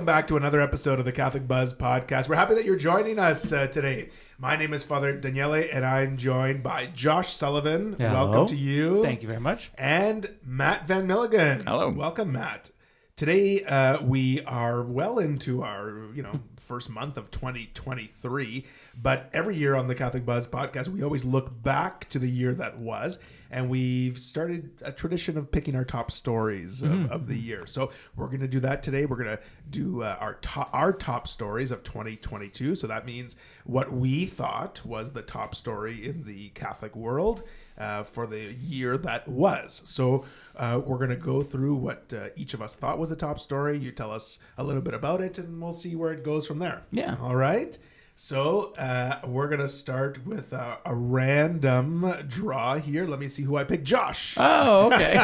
welcome back to another episode of the Catholic Buzz podcast. We're happy that you're joining us today. My name is Father Daniele, and I'm joined by Josh Sullivan. Hello. Welcome to you. Thank you very much. And Matt Van Milligan. Hello. Welcome, Matt. Today, we are well into our, first month of 2023. But every year on the Catholic Buzz podcast, we always look back to the year that was. And we've started a tradition of picking our top stories of the year. So we're going to do that today. We're going to do our top stories of 2022. So that means what we thought was the top story in the Catholic world for the year that was. So we're going to go through what each of us thought was the top story. You tell us a little bit about it, and we'll see where it goes from there. Yeah. All right. So we're going to start with a random draw here. Let me see who I picked. Josh. Oh, okay.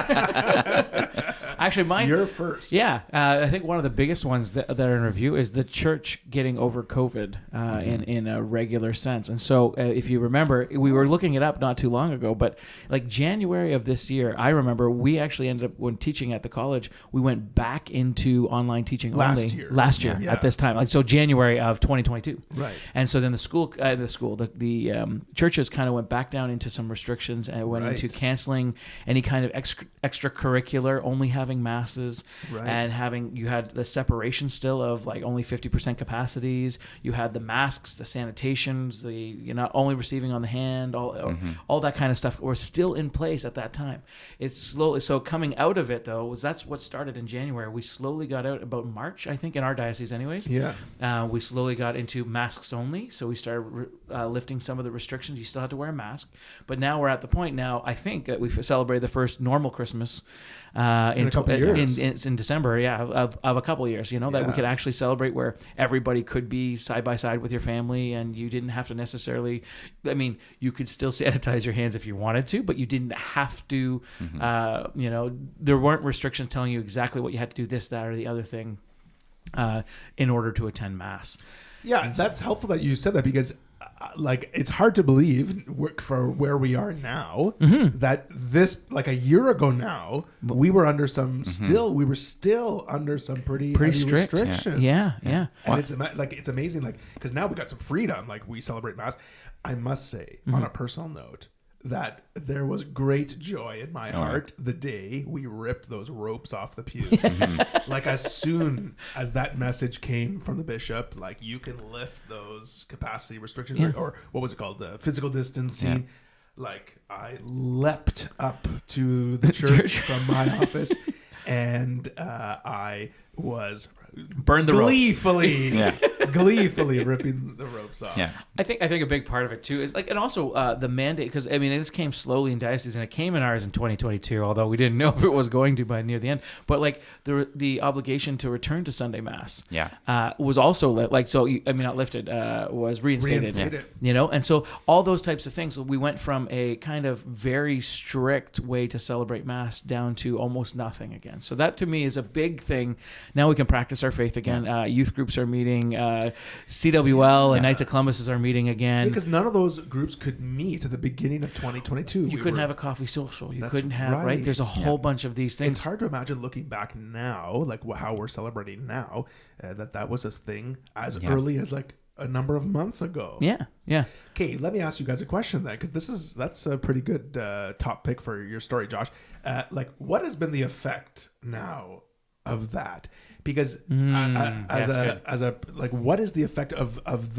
Actually, mine. You're first. Yeah. I think one of the biggest ones that are in review is the church getting over COVID in a regular sense. And so if you remember, we were looking it up not too long ago, but like January of this year, I remember we actually ended up, when teaching at the college, we went back into online teaching Last only. year. Last year Yeah. at this time. So January of 2022. Right. And so then the churches kind of went back down into some restrictions and went into canceling any kind of extracurricular, only having masses, and you had the separation still of like only 50% capacities. You had the masks, the sanitations, you're not only receiving on the hand, all that kind of stuff were still in place at that time. It's slowly, so coming out of it though, that's what started in January. We slowly got out about March, I think, in our diocese anyways. Yeah. We slowly got into masks only. So we started lifting some of the restrictions. You still had to wear a mask. But now we're at the point now, I think, that we've celebrated the first normal Christmas in a couple of years. In December, of a couple of years, that we could actually celebrate where everybody could be side by side with your family, and you didn't have to necessarily, you could still sanitize your hands if you wanted to, but you didn't have to, there weren't restrictions telling you exactly what you had to do, this, that, or the other thing in order to attend Mass. Yeah, that's helpful that you said that, because it's hard to believe for where we are now that this, like a year ago now, we were under some we were still under some pretty strict restrictions. Yeah. And it's amazing, because now we got some freedom, we celebrate Mass. I must say, on a personal note, that there was great joy in my heart the day we ripped those ropes off the pews. As soon as that message came from the bishop, you can lift those capacity restrictions, or what was it called? The physical distancing. I leapt up to the church from my office, and I was burn the gleefully ripping the ropes off. Yeah, I think a big part of it too is and also the mandate, because this came slowly in diocese, and it came in ours in 2022, although we didn't know if it was going to by near the end. But the obligation to return to Sunday Mass, was also not lifted, was reinstated. And so all those types of things. We went from a kind of very strict way to celebrate Mass down to almost nothing again. So that to me is a big thing. Now we can practice our faith again. Youth groups are meeting. CWL and Knights of Columbus are meeting again. Because none of those groups could meet at the beginning of 2022. You couldn't have a coffee social. You couldn't have, right? There's a whole bunch of these things. It's hard to imagine looking back now, how we're celebrating now, that was a thing as early as a number of months ago. Yeah. Okay, let me ask you guys a question then, because that's a pretty good top pick for your story, Josh. What has been the effect now of that? Because what is the effect of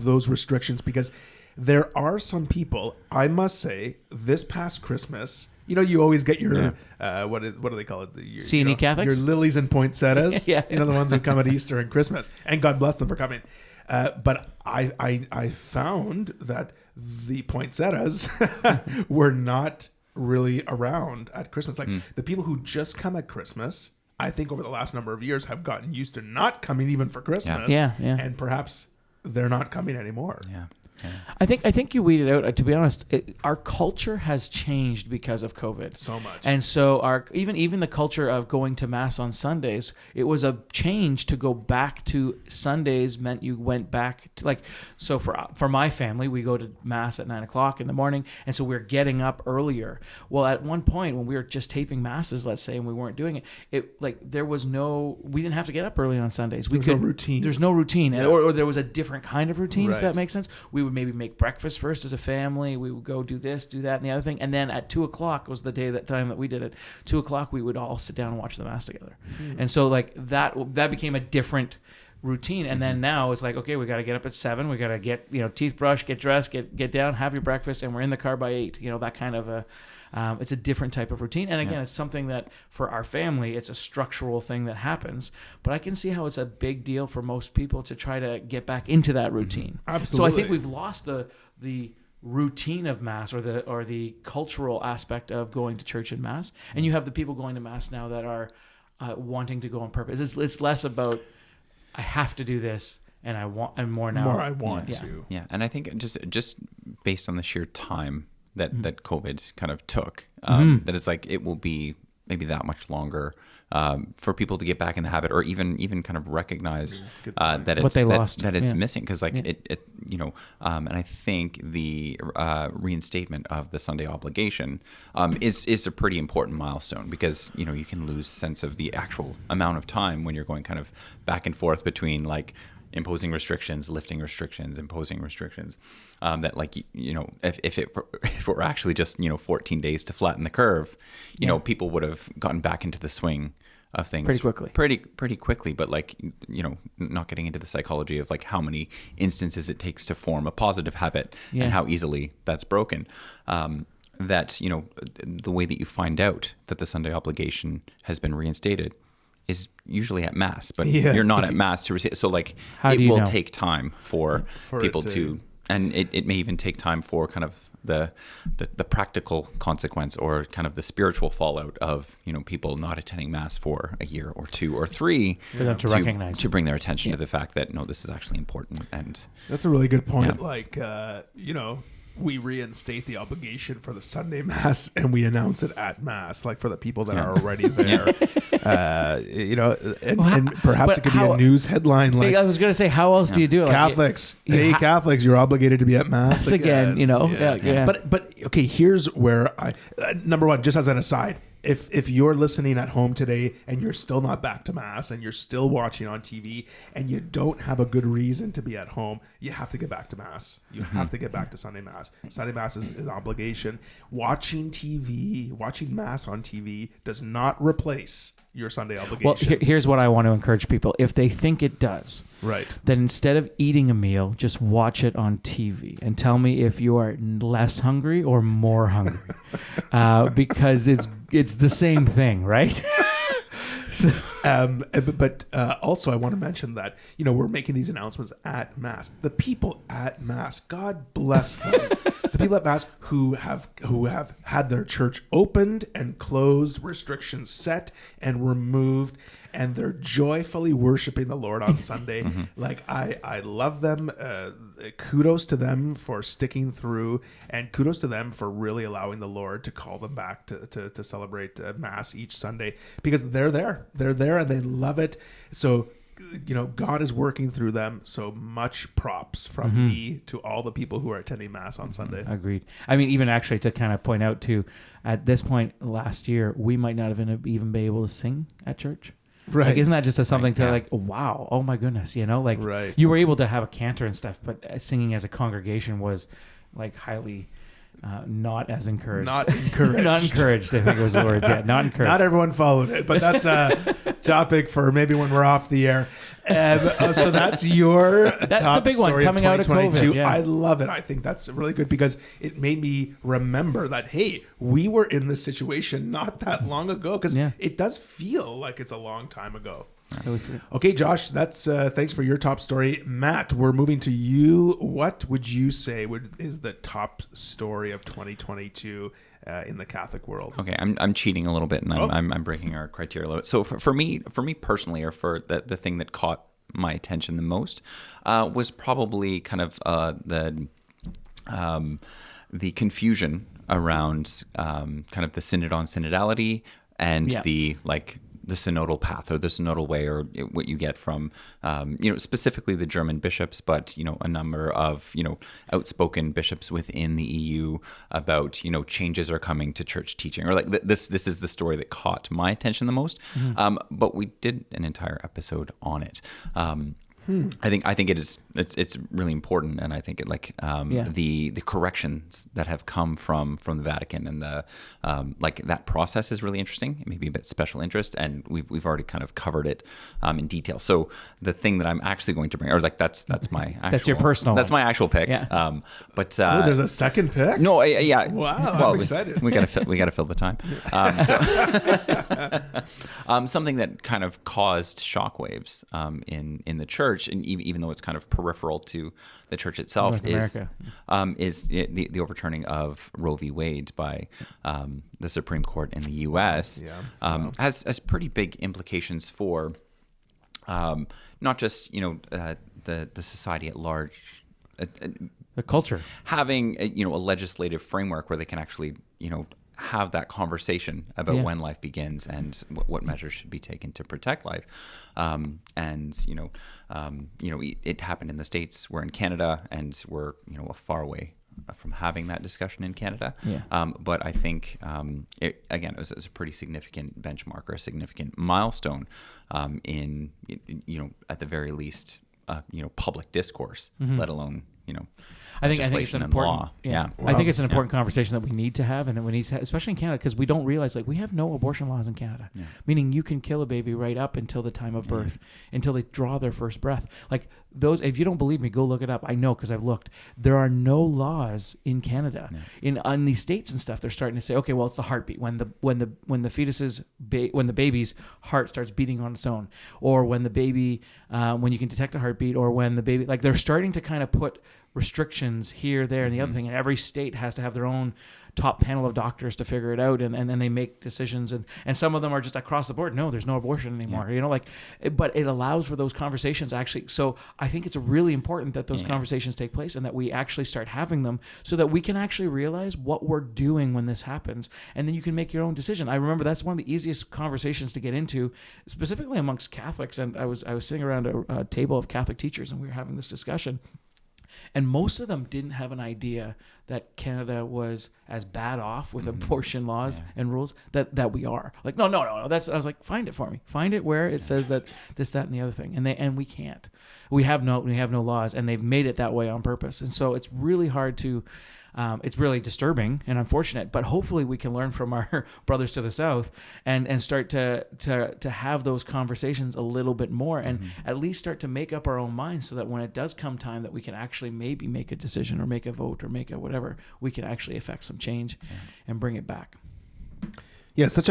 those restrictions? Because there are some people, I must say, this past Christmas, you always get your what do they call it? C&E Catholics? Your lilies and poinsettias. The ones who come at Easter and Christmas, and God bless them for coming. But I found that the poinsettias were not really around at Christmas. The people who just come at Christmas, I think over the last number of years, have gotten used to not coming even for Christmas. Yeah. And perhaps they're not coming anymore. Yeah. I think you weeded out. To be honest, our culture has changed because of COVID so much, and so our even the culture of going to mass on Sundays. It was a change to go back to Sundays. Meant you went back to like so for my family, we go to mass at 9:00 in the morning, and so we're getting up earlier. Well, at one point when we were just taping masses, let's say, and we weren't doing it, we didn't have to get up early on Sundays. There's no routine. There's no routine, Yeah. or there was a different kind of routine, Right. if that makes sense. We would maybe make breakfast first as a family. We would go do this, do that, and the other thing. And then at 2:00 was the time that we did it. 2:00 we would all sit down and watch the mass together. And so like that became a different routine. And then now it's like, okay, we got to get up at 7. We got to get teeth brushed, get dressed, get down, have your breakfast, and we're in the car by 8. That kind of a. It's a different type of routine. And again, it's something that for our family, it's a structural thing that happens. But I can see how it's a big deal for most people to try to get back into that routine. Absolutely. So I think we've lost the routine of mass or the cultural aspect of going to church and mass. And you have the people going to mass now that are wanting to go on purpose. It's less about, I have to do this. And more now. More I want to. Yeah. And I think just based on the sheer time that COVID kind of took, that it's like it will be maybe that much longer for people to get back in the habit, or even kind of recognize that it's what they lost, that it's missing, because and I think the reinstatement of the Sunday obligation is a pretty important milestone, because you can lose sense of the actual amount of time when you're going kind of back and forth between like imposing restrictions, lifting restrictions, imposing restrictions. That like if it were actually just 14 days to flatten the curve, people would have gotten back into the swing of things pretty quickly. But like not getting into the psychology of like how many instances it takes to form a positive habit and how easily that's broken. That the way that you find out that the Sunday obligation has been reinstated is usually at mass, but you're not at mass to receive. So like it will take time for people to, and it may even take time for kind of the practical consequence, or kind of the spiritual fallout of people not attending mass for a year or 2 or 3 for them to recognize, to bring their attention to the fact that no, this is actually important. And that's a really good point. Like we reinstate the obligation for the Sunday mass and we announce it at mass, like for the people that are already there. And perhaps it could be a news headline. Like, I was going to say, how else do you do it? Catholics, Catholics, you're obligated to be at mass again. But okay, here's where number one, just as an aside, if you're listening at home today and you're still not back to mass and you're still watching on TV and you don't have a good reason to be at home, you have to get back to mass. You have to get back to Sunday mass. Sunday mass is an obligation. Watching mass on TV does not replace your Sunday obligation. Well, here's what I want to encourage people. If they think it does, right, then instead of eating a meal, just watch it on TV and tell me if you are less hungry or more hungry, because it's the same thing, right? So, but also I want to mention that we're making these announcements at mass. The people at mass, God bless them. The people at mass who have had their church opened and closed, restrictions set and removed, and they're joyfully worshiping the Lord on Sunday. Like I love them. Kudos to them for sticking through, and kudos to them for really allowing the Lord to call them back to celebrate Mass each Sunday, because they're there and they love it. So God is working through them. So much props from me to all the people who are attending Mass on Sunday. Agreed. I mean, even actually to kind of point out too, at this point last year, we might not have even been able to sing at church. Right. Like, isn't that just something to like, wow, oh my goodness, like you were able to have a cantor and stuff, but singing as a congregation was like highly not as encouraged. Not encouraged, I think was the words. Yeah, not encouraged. Not everyone followed it, but that's a topic for maybe when we're off the air. So that's your top a big one coming out of COVID. Yeah. I love it. I think that's really good because it made me remember that, hey, we were in this situation not that long ago, because it does feel like it's a long time ago. Okay, Josh, that's thanks for your top story. Matt, we're moving to you. What would you say is the top story of 2022 in the Catholic world? Okay, I'm cheating a little bit, and I'm breaking our criteria a little bit. So for me personally, or for the thing that caught my attention the most, was probably kind of the the confusion around kind of the synod on synodality and the synodal path or the synodal way, or what you get from, specifically the German bishops, but, a number of, outspoken bishops within the EU about, changes are coming to church teaching, or like this is the story that caught my attention the most. But we did an entire episode on it. I think it's really important, and I think it the corrections that have come from the Vatican and the that process is really interesting. Maybe a bit special interest, and we've already kind of covered it in detail. So the thing that I'm actually going to bring, or that's my actual, that's your personal. That's my actual pick. Yeah. But there's a second pick. No, yeah. Wow, I'm excited. We gotta fill the time. Something that kind of caused shockwaves in the church. And even though it's kind of peripheral to the church itself, is the overturning of Roe v. Wade by the Supreme Court in the U.S. Has pretty big implications for not just the society at large, the culture, having a legislative framework where they can actually have that conversation about when life begins and what measures should be taken to protect life. It happened in the States. We're in Canada, and we're a far away from having that discussion in Canada. But I think it was a pretty significant benchmark or a significant milestone in at the very least public discourse, let alone I think it's an important. I think it's an important conversation that we need to have, and that we need to have, especially in Canada, because we don't realize we have no abortion laws in Canada. Meaning you can kill a baby right up until the time of birth, until they draw their first breath. Like those, if you don't believe me, go look it up. I know because I've looked. There are no laws in Canada. In these states and stuff, they're starting to say, okay, well, it's the heartbeat when the fetus's when the baby's heart starts beating on its own, or when the baby when you can detect a heartbeat, or when the baby they're starting to kind of put restrictions here, there, and the other thing, and every state has to have their own top panel of doctors to figure it out, and then they make decisions, and some of them are just across the board. No, there's no abortion anymore. But it allows for those conversations actually. So I think it's really important that those conversations take place, and that we actually start having them, so that we can actually realize what we're doing when this happens, and then you can make your own decision. I remember that's one of the easiest conversations to get into, specifically amongst Catholics. And I was sitting around a table of Catholic teachers, and we were having this discussion. And most of them didn't have an idea that Canada was as bad off with abortion laws and rules that we are. Like, no. I was like, find it for me. Find it where it says that this, that, and the other thing. And we can't. We have no laws, and they've made it that way on purpose. And so it's really hard to. It's really disturbing and unfortunate, but hopefully we can learn from our brothers to the south and start to have those conversations a little bit more, and at least start to make up our own minds, so that when it does come time that we can actually maybe make a decision or make a vote or make a whatever, we can actually affect some change and bring it back. Yeah, such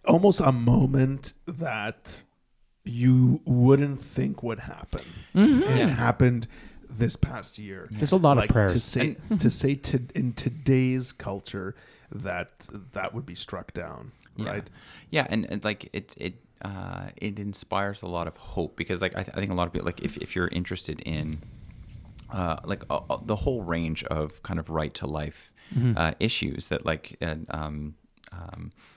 almost a moment that you wouldn't think would happen. And it happened this past year. There's a lot of prayers to say in today's culture that would be struck down, right? Yeah, and it inspires a lot of hope, because I think a lot of people, if you're interested in the whole range of kind of right to life issues that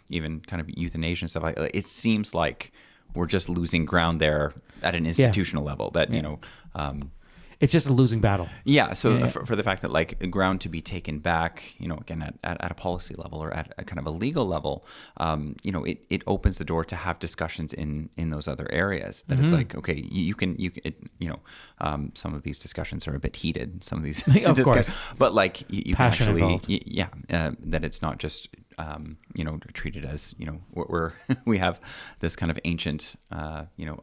even kind of euthanasia and stuff, it seems like we're just losing ground there at an institutional level, that it's just a losing battle. Yeah. So for the fact that ground to be taken back, again, at a policy level or at a kind of a legal level, it opens the door to have discussions in those other areas. That it's okay, you can some of these discussions are a bit heated. Some of these, of course, but you can actually, that it's not just treated as we have this kind of ancient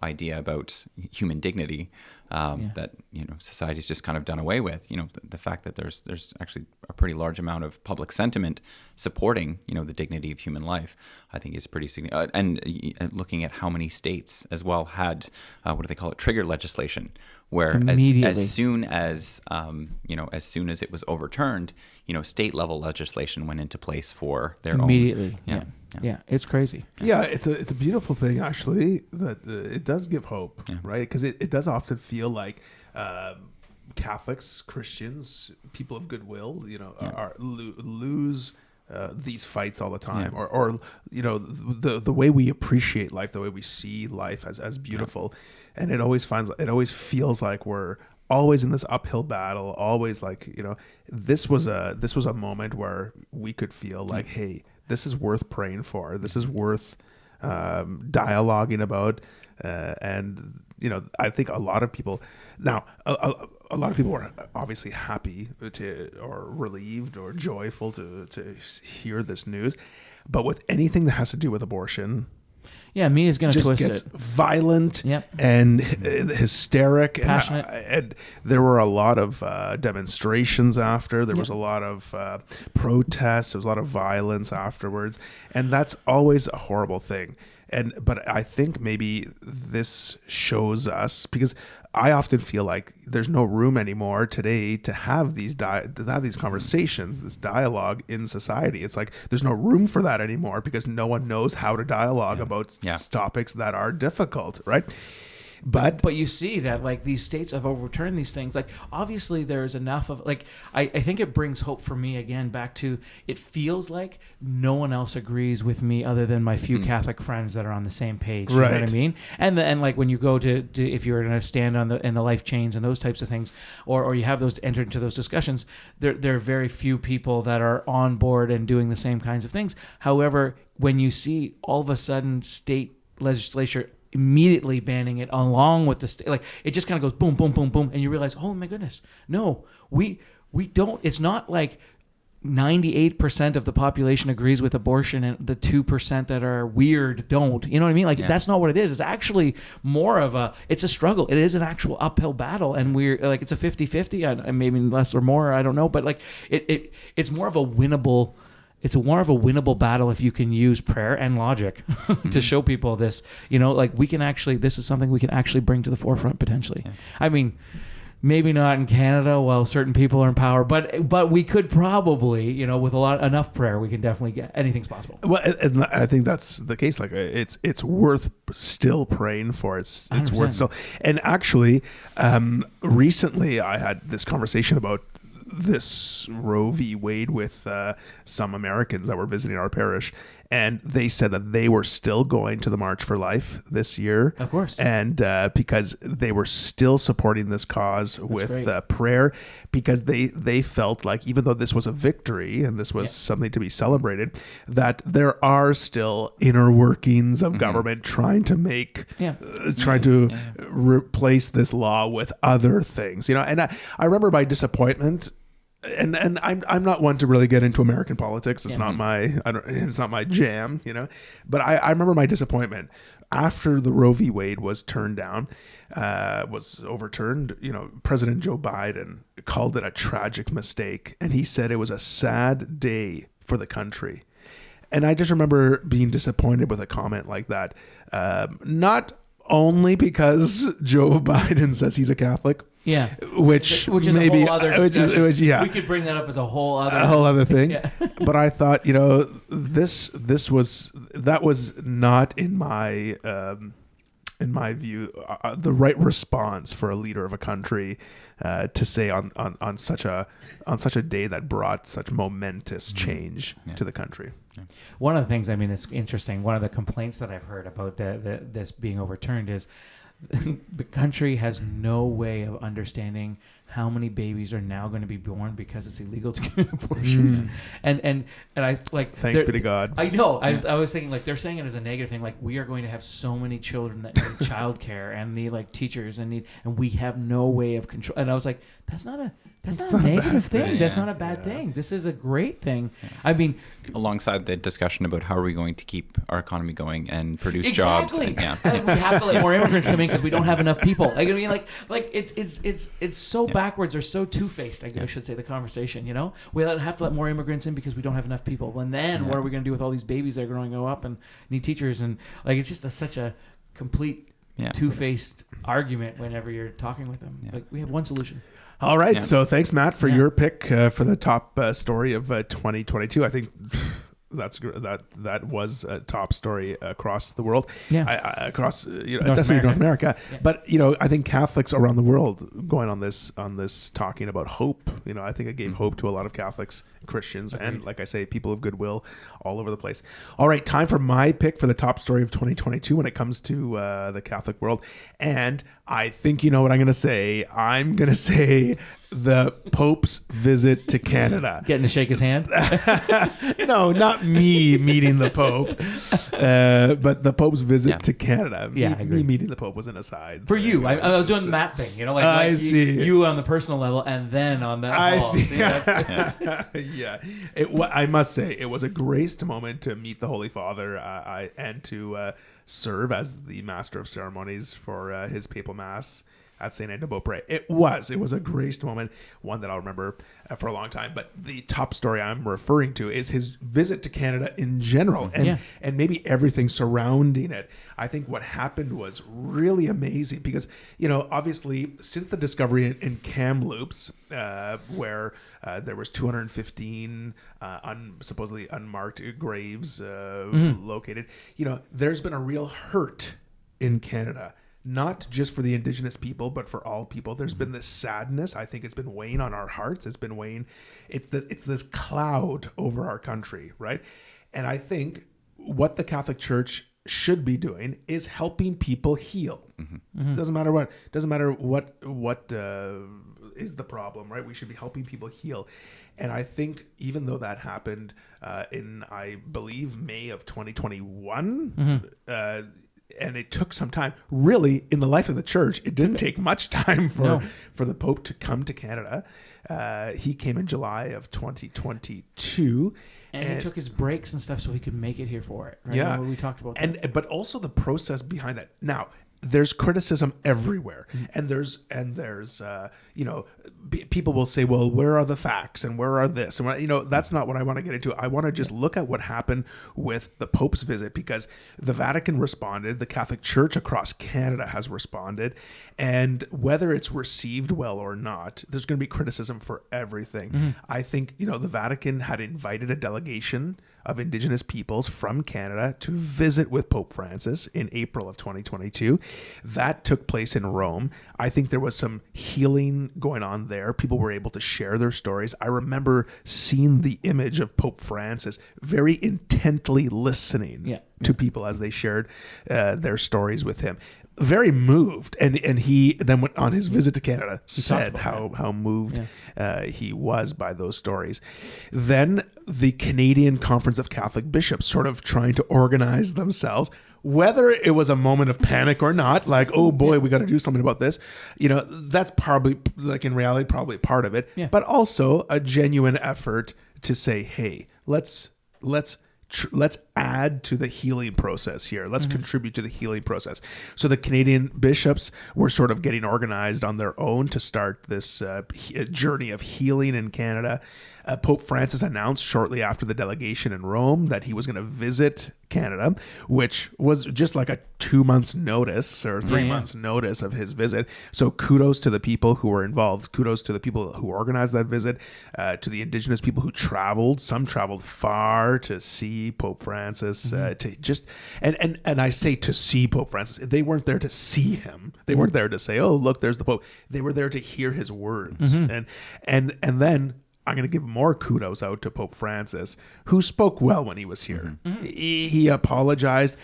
idea about human dignity that society's just kind of done away with. The fact that there's actually a pretty large amount of public sentiment supporting the dignity of human life, I think is pretty significant. And looking at how many states as well had what do they call it, trigger legislation, where as soon as it was overturned, state level legislation went into place for their immediately. own. Yeah, it's crazy. Yeah, it's a beautiful thing actually, that it does give hope, right? Because it does often feel like Catholics, Christians, people of goodwill, lose these fights all the time, or the way we appreciate life, the way we see life as beautiful, and it always feels like we're always in this uphill battle, always like, this was a moment where we could feel like, hey, this is worth praying for, this is worth dialoguing about, and I think a lot of people now, a lot of people are obviously happy or relieved or joyful to hear this news, but with anything that has to do with abortion, me is going to twist gets it. Violent Yep. and hysteric, Passionate. and there were a lot of demonstrations after. There was a lot of protests. There was a lot of violence afterwards, and that's always a horrible thing. But I think maybe this shows us, because I often feel like there's no room anymore today to have these conversations, this dialogue in society. It's like there's no room for that anymore because no one knows how to dialogue about topics that are difficult, right? But you see that like these states have overturned these things. Like obviously there's enough of like I think it brings hope for me again back to, it feels like no one else agrees with me other than my few Catholic friends that are on the same page. You know what I mean? And like when you go to if you're going to stand in the life chains and those types of things, or you have those enter into those discussions, there are very few people that are on board and doing the same kinds of things. However, when you see all of a sudden state legislature immediately banning it along with the state, like it just kind of goes boom, boom, boom, boom, and you realize, oh my goodness, no, we don't. It's not like 98% of the population agrees with abortion and the 2% that are weird don't. You know what I mean? Like that's not what it is. It's actually more of it's a struggle. It is an actual uphill battle, and we're like it's a 50-50, and maybe less or more. I don't know, but like it's more of a winnable. It's more of a winnable battle if you can use prayer and logic to show people this. Like we can actually, this is something we can actually bring to the forefront potentially. Yeah. I mean, maybe not in Canada while certain people are in power, but we could probably, with enough prayer, we can definitely get anything's possible. Well, and I think that's the case. Like it's worth still praying for. It's 100%. Worth still. And actually, recently I had this conversation about this Roe v. Wade with some Americans that were visiting our parish, and they said that they were still going to the March for Life this year. Of course. And because they were still supporting this cause with prayer, because they felt like even though this was a victory and this was something to be celebrated, that there are still inner workings of government trying to replace this law with other things. And I remember my disappointment. And I'm not one to really get into American politics. It's not it's not my jam, But I remember my disappointment after the Roe v. Wade was overturned. President Joe Biden called it a tragic mistake, and he said it was a sad day for the country. And I just remember being disappointed with a comment like that. Not only because Joe Biden says he's a Catholic. Yeah, which is maybe a whole other discussion. We could bring that up as a whole other thing. But I thought, that was not in my view the right response for a leader of a country to say on such a day that brought such momentous change to the country. One of the things, it's interesting. One of the complaints that I've heard about this being overturned is the country has no way of understanding how many babies are now going to be born because it's illegal to commit abortions. And I like thanks be to God. I know. I was thinking like they're saying it as a negative thing, like we are going to have so many children that need childcare and need like teachers and we have no way of control. And I was like, that's not a negative thing. Yeah. That's not a bad thing. This is a great thing. Yeah. Alongside the discussion about how are we going to keep our economy going and produce jobs. And, we have to let more immigrants come in because we don't have enough people. It's so backwards or so two-faced. I should say the conversation. We have to let more immigrants in because we don't have enough people. And then what are we going to do with all these babies that are going to grow up and need teachers? And it's just such a complete two-faced argument whenever you're talking with them. Yeah. We have one solution. All right. So thanks, Matt, for your pick for the top story of 2022. I think that was a top story across the world. Yeah. Across North definitely North America. Yeah. But I think Catholics around the world going on this talking about hope. I think it gave hope to a lot of Catholics, Christians, and like I say, people of goodwill all over the place. All right, time for my pick for the top story of 2022 when it comes to the Catholic world, and I think you know what I'm going to say. I'm going to say the Pope's visit to Canada. Getting to shake his hand? No, not me meeting the Pope, but the Pope's visit to Canada. Yeah, I agree. Me meeting the Pope was an aside. For you, I was doing that thing, I see. You on the personal level, and then on that. I hall. see. That's, Yeah. I must say, it was a graced moment to meet the Holy Father and to serve as the Master of Ceremonies for his papal mass at St. Anne de Beaupré. It was a graced moment, one that I'll remember for a long time. But the top story I'm referring to is his visit to Canada in general, and maybe everything surrounding it. I think what happened was really amazing because, obviously since the discovery in Kamloops, where there was 215 supposedly unmarked graves located, there's been a real hurt in Canada. Not just for the Indigenous people, but for all people. There's been this sadness. I think it's been weighing on our hearts. It's been weighing. It's this cloud over our country, right? And I think what the Catholic Church should be doing is helping people heal. Doesn't matter what. Doesn't matter what is the problem, right? We should be helping people heal. And I think even though that happened in, I believe, May of 2021. And it took some time. Really, in the life of the church, it didn't take much time for the Pope to come to Canada. He came in July of 2022. And he took his breaks and stuff so he could make it here for it. Right? Yeah. We talked about that. But also the process behind that. Now, there's criticism everywhere, and there's people will say, well, where are the facts and where are this and that's not what I want to get into. I want to just look at what happened with the Pope's visit, because the Vatican responded, the Catholic Church across Canada has responded, and whether it's received well or not, there's going to be criticism for everything. I think the Vatican had invited a delegation of Indigenous peoples from Canada to visit with Pope Francis in April of 2022. That took place in Rome. I think there was some healing going on there. People were able to share their stories. I remember seeing the image of Pope Francis very intently listening to people as they shared their stories with him. Very moved, and he then went on his visit to Canada, said how moved he was by those stories. Then the Canadian Conference of Catholic Bishops sort of trying to organize themselves, whether it was a moment of panic or not, like, oh boy, we got to do something about this. That's probably, like, in reality, probably part of it, but also a genuine effort to say, hey, let's add to the healing process here. Let's contribute to the healing process. So the Canadian bishops were sort of getting organized on their own to start this journey of healing in Canada. Pope Francis announced shortly after the delegation in Rome that he was going to visit Canada, which was just like a 2 months notice or 3 months notice of his visit. So kudos to the people who were involved. Kudos to the people who organized that visit, to the Indigenous people who traveled. Some traveled far to see Pope Francis, to just, and I say to see Pope Francis. They weren't there to see him. They weren't there to say, oh, look, there's the Pope. They were there to hear his words. And then I'm going to give more kudos out to Pope Francis, who spoke well when he was here. He apologized.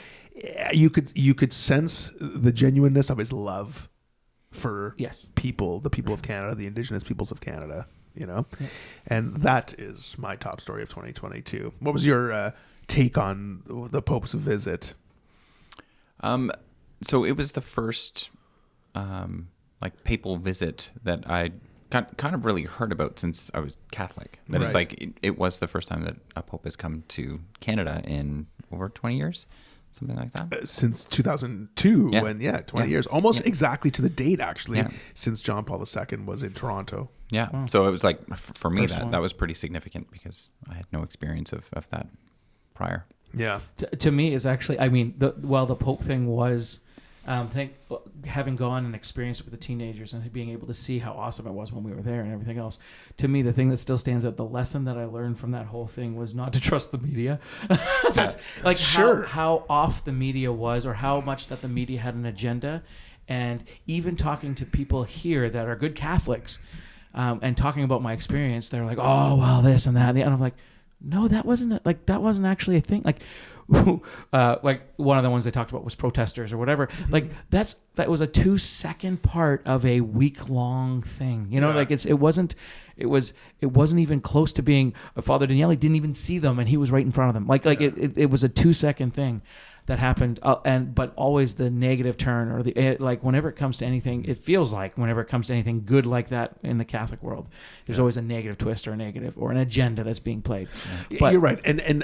You could sense the genuineness of his love for people, the people of Canada, the Indigenous peoples of Canada, and that is my top story of 2022. What was your take on the Pope's visit? So it was the first papal visit that I kind of really heard about since I was Catholic. That it's like it was the first time that a Pope has come to Canada in over 20 years, something like that. Since 2002, 20 years, almost exactly to the date, actually, since John Paul II was in Toronto. Yeah, wow. So it was like, for me, that was pretty significant because I had no experience of that prior. Yeah. To me, it's actually, I mean, while the Pope thing was having gone and experienced it with the teenagers and being able to see how awesome it was when we were there and everything else, to me, the thing that still stands out, the lesson that I learned from that whole thing was not to trust the media. That's like how off the media was, or how much that the media had an agenda. And even talking to people here that are good Catholics, and talking about my experience, they're like, oh, well, this and that. And I'm like, no, that wasn't actually a thing. Like, like one of the ones they talked about was protesters or whatever. Mm-hmm. Like that was a 2-second part of a week-long thing. You know, like it wasn't even close to being. Father Daniele didn't even see them, and he was right in front of them. It was a 2-second thing that happened, but always the negative turn, or like whenever it comes to anything, it feels like whenever it comes to anything good like that in the Catholic world, there's always a negative twist or a negative or an agenda that's being played. Yeah. But you're right, and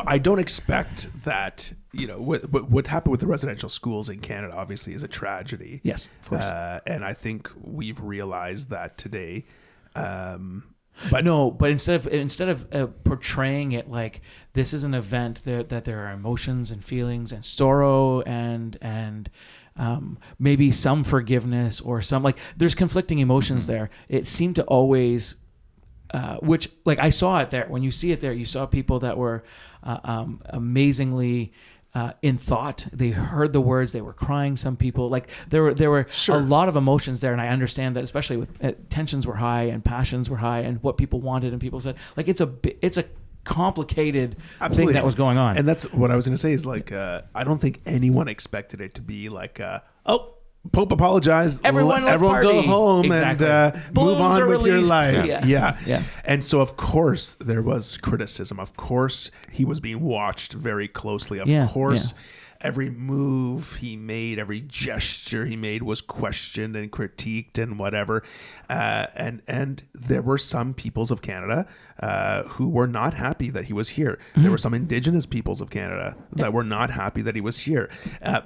I don't expect that. What happened with the residential schools in Canada obviously is a tragedy. Yes, of course. And I think we've realized that today. But instead of portraying it like this is an event that there are emotions and feelings and sorrow and maybe some forgiveness or some, like, there's conflicting emotions there. It seemed to always, which, like, I saw it there. When you see it there, you saw people that were amazingly in thought. They heard the words, they were crying. Some people, like, there were a lot of emotions there, and I understand that, especially with tensions were high and passions were high, and what people wanted and people said, like, it's a complicated thing that was going on. And that's what I was going to say is, like, I don't think anyone expected it to be like, Pope apologized. Everyone go home and move on with your life. Yeah. And so, of course, there was criticism. Of course, he was being watched very closely. Of course, every move he made, every gesture he made was questioned and critiqued and whatever. And there were some peoples of Canada who were not happy that he was here. Mm-hmm. There were some Indigenous peoples of Canada that were not happy that he was here.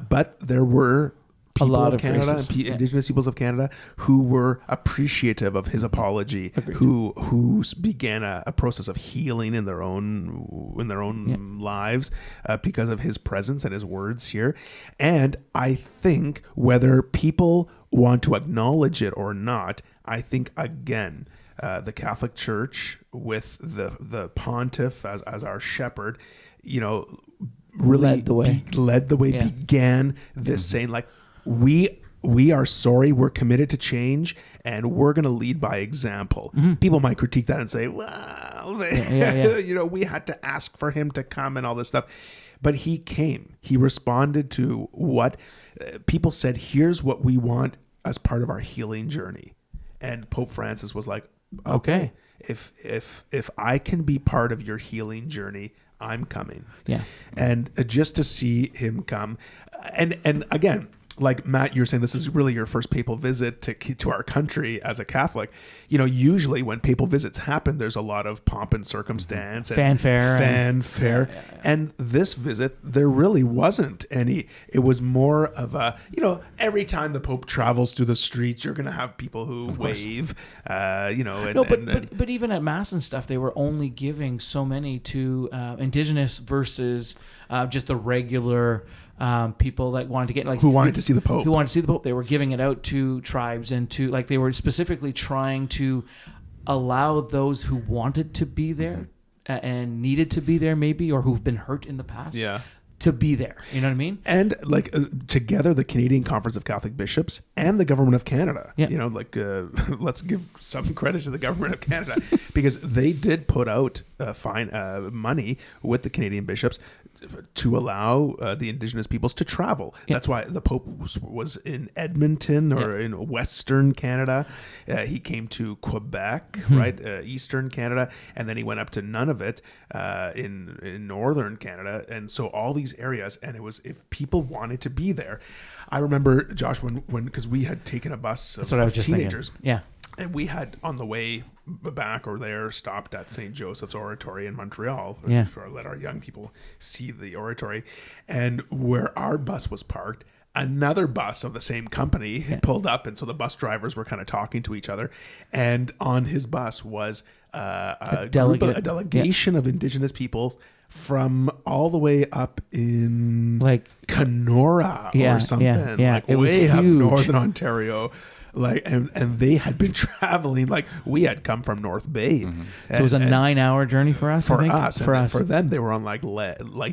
But there were people of Canada, Indigenous peoples of Canada, who were appreciative of his apology, who began a process of healing in their own lives because of his presence and his words here. And I think whether people want to acknowledge it or not, I think again, the Catholic Church with the pontiff as our shepherd, really led the way, began this saying, like, we are sorry, we're committed to change, and we're going to lead by example. Mm-hmm. People might critique that and say, well, we had to ask for him to come and all this stuff. But he came. He responded to what people said, here's what we want as part of our healing journey. And Pope Francis was like, okay, if I can be part of your healing journey, I'm coming. Yeah. And just to see him come, and again, like Matt, you're saying this is really your first papal visit to our country as a Catholic. Usually when papal visits happen, there's a lot of pomp and circumstance, and fanfare. And this visit, there really wasn't any. It was more of a, every time the Pope travels through the streets, you're going to have people who wave, But even at Mass and stuff, they were only giving so many to Indigenous versus just the regular people that wanted to get, like, who wanted to see the Pope. They were giving it out to tribes and to, like, they were specifically trying to allow those who wanted to be there and needed to be there, maybe, or who've been hurt in the past. Yeah. To be there, you know what I mean? And together, the Canadian Conference of Catholic Bishops and the Government of Canada, let's give some credit to the Government of Canada because they did put out money with the Canadian bishops to allow the Indigenous peoples to travel. Yeah. That's why the Pope was in Edmonton or in Western Canada. He came to Quebec, right, Eastern Canada, and then he went up to Nunavut in Northern Canada, and so all these areas. And it was, if people wanted to be there. I remember, Josh, when because we had taken a bus of teenagers. Thinking. Yeah. And we had, on the way back or there, stopped at St. Joseph's Oratory in Montreal to let our young people see the oratory. And where our bus was parked, another bus of the same company pulled up. And so the bus drivers were kind of talking to each other. And on his bus was a delegation of Indigenous peoples from all the way up in Like Kenora Yeah, or something, yeah. like It was way up huge. northern Ontario. Like and they had been traveling, like we had come from North Bay. Mm-hmm. So it was a 9-hour journey for us. I for think. us. For and us. for them, they were on like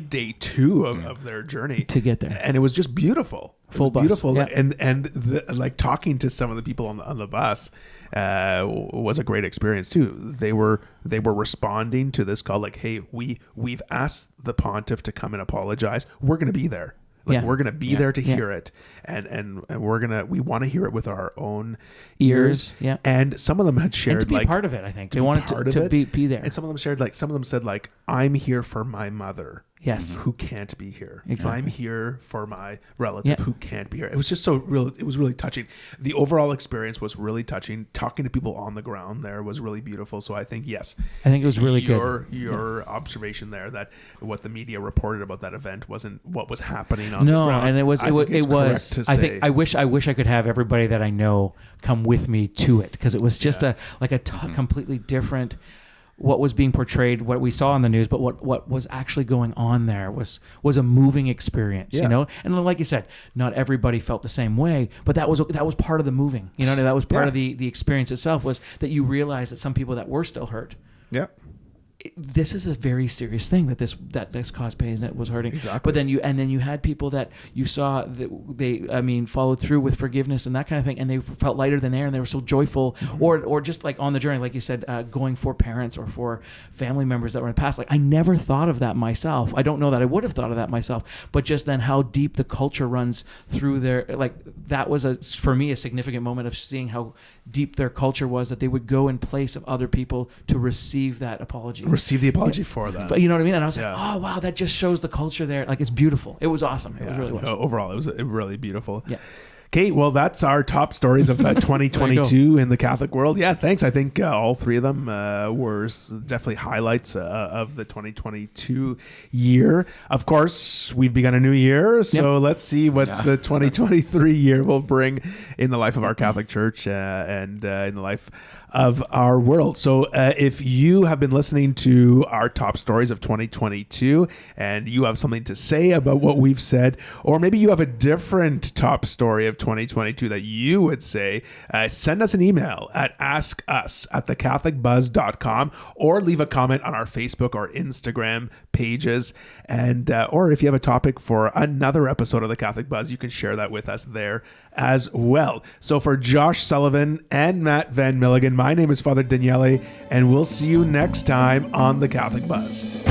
day 2 of their journey To get there. and it was just beautiful. It Full was bus, beautiful, yeah. and like talking to some of the people on the bus was a great experience too. They were responding to this call, like, hey, we've asked the pontiff to come and apologize. We're going to be there. Like Yeah. we're gonna be there to hear it, and we want to hear it with our own ears. Yeah. And some of them had shared And to be like part of it, I think they be wanted part to of it. be there. And some of them shared like some of them said like, I'm here for my mother. Yes. Who can't be here. Exactly. I'm here for my relative Yeah. who can't be here. It was just it was really touching. The overall experience was really touching. Talking to people on the ground there was really beautiful. So I think, yes, I think it was really good. Your observation there that what the media reported about that event wasn't what was happening on the No, ground. and it was. I think it's correct to I say. think. I wish I could have everybody that I know come with me to it, because it was just a completely different. What was being portrayed, what we saw on the news, but what was actually going on there was a moving experience, Yeah. you know. And like you said, not everybody felt the same way, but that was part of the moving, you know. That was part Yeah. of the experience itself, was that you realize that some people that were still hurt. Yeah. This is a very serious thing that this caused pain that was hurting. Exactly. But then you had people that you saw that they followed through with forgiveness and that kind of thing, and they felt lighter than air, and they were so joyful, or just like on the journey, like you said, going for parents or for family members that were in the past. Like, I never thought of that myself. I don't know that I would have thought of that myself, but just then how deep the culture runs through their, like, that was for me a significant moment of seeing how deep their culture was, that they would go in place of other people to receive that apology. Receive the apology for that. But you know what I mean? And I was Yeah. like, oh, wow, that just shows the culture there. Like, it's beautiful. It was awesome. It really was. Overall, it was really beautiful. Yeah. Okay, well, that's our top stories of 2022 in the Catholic world. Yeah, thanks. I think all three of them were definitely highlights of the 2022 year. Of course, we've begun a new year, so let's see what the 2023 year will bring in the life of our Catholic Church and in the life of our world. So if you have been listening to our top stories of 2022 and you have something to say about what we've said, or maybe you have a different top story of 2022 that you would say, send us an email at askus@thecatholicbuzz.com, or leave a comment on our Facebook or Instagram pages. And or if you have a topic for another episode of the Catholic Buzz, you can share that with us there as well. So for Josh Sullivan and Matt Van Milligan, my name is Father Daniele, and we'll see you next time on the Catholic Buzz.